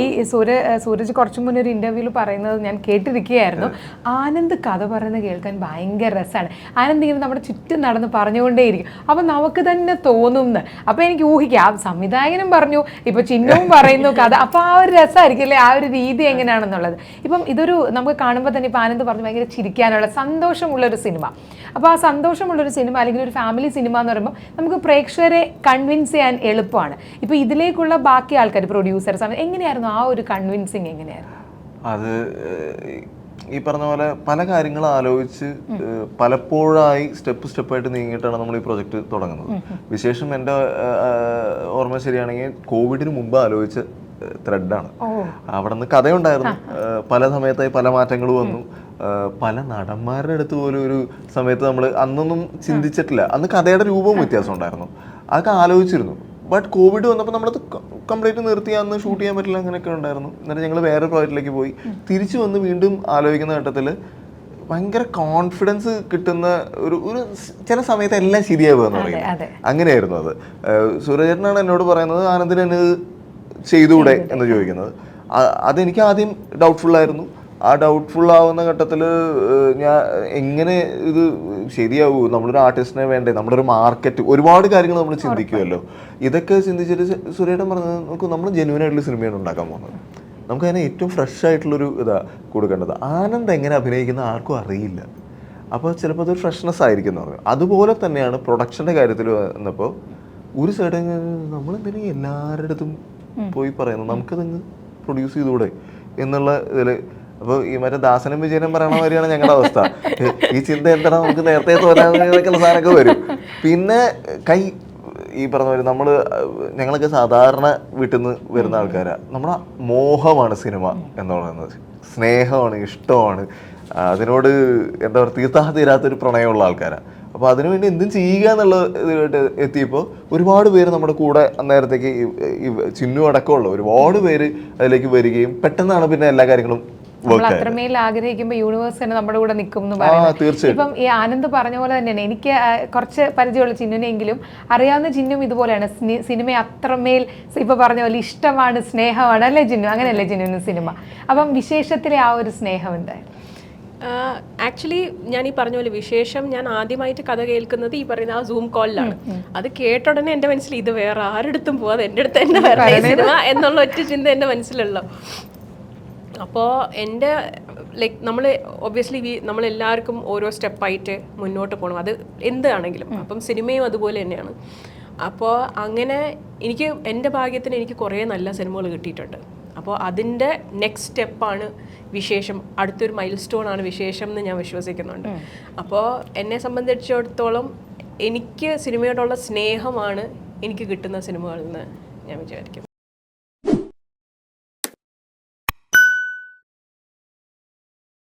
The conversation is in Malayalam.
ഈ സൂരജ് കുറച്ചു മുന്നേ ഒരു ഇന്റർവ്യൂവിൽ പറയുന്നത് ഞാൻ കേട്ടിരിക്കുകയായിരുന്നു. ആനന്ദ് കഥ പറയുന്നത് കേൾക്കാൻ ഭയങ്കര രസമാണ്. ആനന്ദ് ഇങ്ങനെ നമ്മുടെ ചുറ്റും നടന്ന് പറഞ്ഞുകൊണ്ടേയിരിക്കും. അപ്പം നമുക്ക് തന്നെ തോന്നുന്നു. അപ്പം എനിക്ക് ഊഹിക്കാം, ആ സംവിധായകനും പറഞ്ഞു, ഇപ്പൊ ചിഹ്നവും പറയുന്നു കഥ. അപ്പൊ ആ ഒരു രസമായിരിക്കും അല്ലേ, ആ ഒരു രീതി എങ്ങനെയാണെന്നുള്ളത്. ഇപ്പം ഇതൊരു നമുക്ക് കാണുമ്പോൾ തന്നെ ഇപ്പം ആനന്ദ് പറഞ്ഞു ഭയങ്കര ചിരിക്കാനുള്ള സന്തോഷമുള്ളൊരു സിനിമ. അപ്പോൾ ആ സന്തോഷമുള്ളൊരു സിനിമ അല്ലെങ്കിൽ ഒരു ഫാമിലി സിനിമ എന്ന് പറയുമ്പോൾ നമുക്ക് പ്രേക്ഷകരെ കൺവിൻസ് ചെയ്യാൻ എളുപ്പമാണ്. ഇപ്പോൾ ഇതിലേക്കുള്ള ബാക്കി ആൾക്കാർ പ്രൊഡ്യൂസേഴ്സ് എങ്ങനെയായിരുന്നു ആ ഒരു കൺവിൻസിങ് എങ്ങനെയായിരുന്നു? അത് ഈ പറഞ്ഞ പോലെ പല കാര്യങ്ങൾ ആലോചിച്ച് പലപ്പോഴായി സ്റ്റെപ്പായിട്ട് നീങ്ങിയിട്ടാണ് നമ്മൾ ഈ പ്രൊജക്ട് തുടങ്ങുന്നത്. വിശേഷം എൻ്റെ ഓർമ്മ ശരിയാണെങ്കിൽ കോവിഡിന് മുമ്പ് ആലോചിച്ച ത്രെഡാണ്. അവിടെ നിന്ന് കഥയുണ്ടായിരുന്നു, പല സമയത്തായി പല മാറ്റങ്ങൾ വന്നു. പല നടന്മാരുടെ അടുത്ത് പോലും ഒരു സമയത്ത് നമ്മൾ അന്നൊന്നും ചിന്തിച്ചിട്ടില്ല. അന്ന് കഥയുടെ രൂപവും വ്യത്യാസം ഉണ്ടായിരുന്നു, അതൊക്കെ ആലോചിച്ചിരുന്നു. ബട്ട് കോവിഡ് വന്നപ്പോൾ നമ്മളത് കംപ്ലീറ്റ് നിർത്തി, അന്ന് ഷൂട്ട് ചെയ്യാൻ പറ്റില്ല, അങ്ങനെയൊക്കെ ഉണ്ടായിരുന്നു. എന്നിട്ട് ഞങ്ങൾ വേറെ പ്രോജക്റ്റിലേക്ക് പോയി തിരിച്ചു വന്ന് വീണ്ടും ആലോചിക്കുന്ന ഘട്ടത്തിൽ ഭയങ്കര കോൺഫിഡൻസ് കിട്ടുന്ന ഒരു ചില സമയത്ത് എല്ലാം ശരിയാവുക എന്ന് പറയുന്നത് അങ്ങനെയായിരുന്നു. അത് സൂരജേട്ടനാണ് എന്നോട് പറയുന്നത്, ആനന്ദിന് എന്നെ ചെയ്തുകൂടെ എന്ന് ചോദിക്കുന്നത്. അതെനിക്ക് ആദ്യം ഡൗട്ട്ഫുള്ളായിരുന്നു. ആ ഡൗട്ട്ഫുൾ ആവുന്ന ഘട്ടത്തിൽ ഞാൻ എങ്ങനെ ഇത് ശരിയാവൂ, നമ്മളൊരു ആർട്ടിസ്റ്റിനെ വേണ്ടേ, നമ്മുടെ ഒരു മാർക്കറ്റ്, ഒരുപാട് കാര്യങ്ങൾ നമ്മൾ ചിന്തിക്കുമല്ലോ. ഇതൊക്കെ ചിന്തിച്ചിട്ട് സുരേട്ടൻ പറഞ്ഞത്, നമുക്ക് നമ്മൾ ജെന്യൂൻ ആയിട്ടുള്ള സിനിമയാണ് ഉണ്ടാക്കാൻ പോകുന്നത്, നമുക്ക് അതിനെ ഏറ്റവും ഫ്രഷ് ആയിട്ടുള്ളൊരു ഇതാ കൊടുക്കേണ്ടത്. ആനന്ദ് എങ്ങനെ അഭിനയിക്കുന്ന ആർക്കും അറിയില്ല, അപ്പോൾ ചിലപ്പോൾ അതൊരു ഫ്രഷ്നെസ് ആയിരിക്കും എന്ന് പറഞ്ഞു. അതുപോലെ തന്നെയാണ് പ്രൊഡക്ഷൻ്റെ കാര്യത്തിൽ വന്നപ്പോൾ ഒരു സൈഡ് നമ്മളെന്തിനും എല്ലാവരുടെ അടുത്തും പോയി പറയുന്നത്, നമുക്കതങ്ങ് പ്രൊഡ്യൂസ് ചെയ്തുകൂടെ എന്നുള്ള ഇതിൽ. അപ്പോൾ ഈ മറ്റേ ദാസനും വിജയനും പറയണ മാതിരിയാണ് ഞങ്ങളുടെ അവസ്ഥ. ഈ ചിന്ത എന്താണ്, നമുക്ക് നേരത്തെ തോന്നാന്നൊക്കെയുള്ള സാധനമൊക്കെ വരും. പിന്നെ ഈ പറഞ്ഞ പോലെ ഞങ്ങളൊക്കെ സാധാരണ വീട്ടിൽ നിന്ന് വരുന്ന ആൾക്കാരാണ്. നമ്മുടെ മോഹമാണ് സിനിമ എന്ന് പറയുന്നത്, സ്നേഹമാണ്, ഇഷ്ടമാണ്, അതിനോട് എന്താ പറയുക, തീർത്ഥാതീരാത്തൊരു പ്രണയമുള്ള ആൾക്കാരാണ്. അപ്പോൾ അതിനുവേണ്ടി എന്തും ചെയ്യുക എന്നുള്ള ഇതായിട്ട് എത്തിയപ്പോൾ ഒരുപാട് പേര് നമ്മുടെ കൂടെ അന്നേരത്തേക്ക് ഈ ചിന്നു അടക്കമുള്ള ഒരുപാട് പേര് അതിലേക്ക് വരികയും പെട്ടെന്നാണ് പിന്നെ എല്ലാ കാര്യങ്ങളും അത്രമേൽ ആഗ്രഹിക്കുമ്പോൾ യൂണിവേഴ്സ് തന്നെ നമ്മുടെ കൂടെ നിൽക്കും എന്ന് പറയുന്നത്. ഇപ്പം ഈ ആനന്ദ് പറഞ്ഞ പോലെ തന്നെയാണ്, എനിക്ക് കുറച്ച് പരിചയമുള്ള ചിന്നുനെങ്കിലും അറിയാവുന്ന ചിന്നും ഇതുപോലെയാണ്. സിനിമ അത്രമേൽ ഇപ്പൊ പറഞ്ഞ പോലെ ഇഷ്ടമാണ്, സ്നേഹമാണ് അല്ലേ ചിന്നു? അങ്ങനെയല്ലേ ചിന്നുവിന് സിനിമ? അപ്പം വിശേഷത്തിലെ ആ ഒരു സ്നേഹം എന്തായാലും ആക്ച്വലി ഞാൻ ഈ പറഞ്ഞ പോലെ വിശേഷം ഞാൻ ആദ്യമായിട്ട് കഥ കേൾക്കുന്നത് ഈ പറയുന്ന ആ സൂം കോളിലാണ്. അത് കേട്ട ഉടനെ എൻ്റെ മനസ്സിൽ ഇത് വേറെ ആരുടെ പോവാതെ എൻ്റെ അടുത്ത് തന്നെ വരണേ സിനിമ എന്നുള്ള ഒറ്റ ചിന്ത എൻ്റെ മനസ്സിലുള്ളൂ. അപ്പോൾ എൻ്റെ നമ്മൾ ഒബ്വിയസ്ലി നമ്മളെല്ലാവർക്കും ഓരോ സ്റ്റെപ്പായിട്ട് മുന്നോട്ട് പോകണം, അത് എന്താണെങ്കിലും. അപ്പം സിനിമയും അതുപോലെ തന്നെയാണ്. അപ്പോൾ അങ്ങനെ എൻ്റെ ഭാഗ്യത്തിന് എനിക്ക് കുറേ നല്ല സിനിമകൾ കിട്ടിയിട്ടുണ്ട്. അപ്പോൾ അതിൻ്റെ നെക്സ്റ്റ് സ്റ്റെപ്പാണ് വിശേഷം, അടുത്തൊരു മൈൽ സ്റ്റോണാണ് വിശേഷം എന്ന് ഞാൻ വിശ്വസിക്കുന്നുണ്ട്. അപ്പോൾ എന്നെ സംബന്ധിച്ചിടത്തോളം എനിക്ക് സിനിമയോടുള്ള സ്നേഹമാണ് എനിക്ക് കിട്ടുന്ന സിനിമകളെന്ന് ഞാൻ വിചാരിക്കും.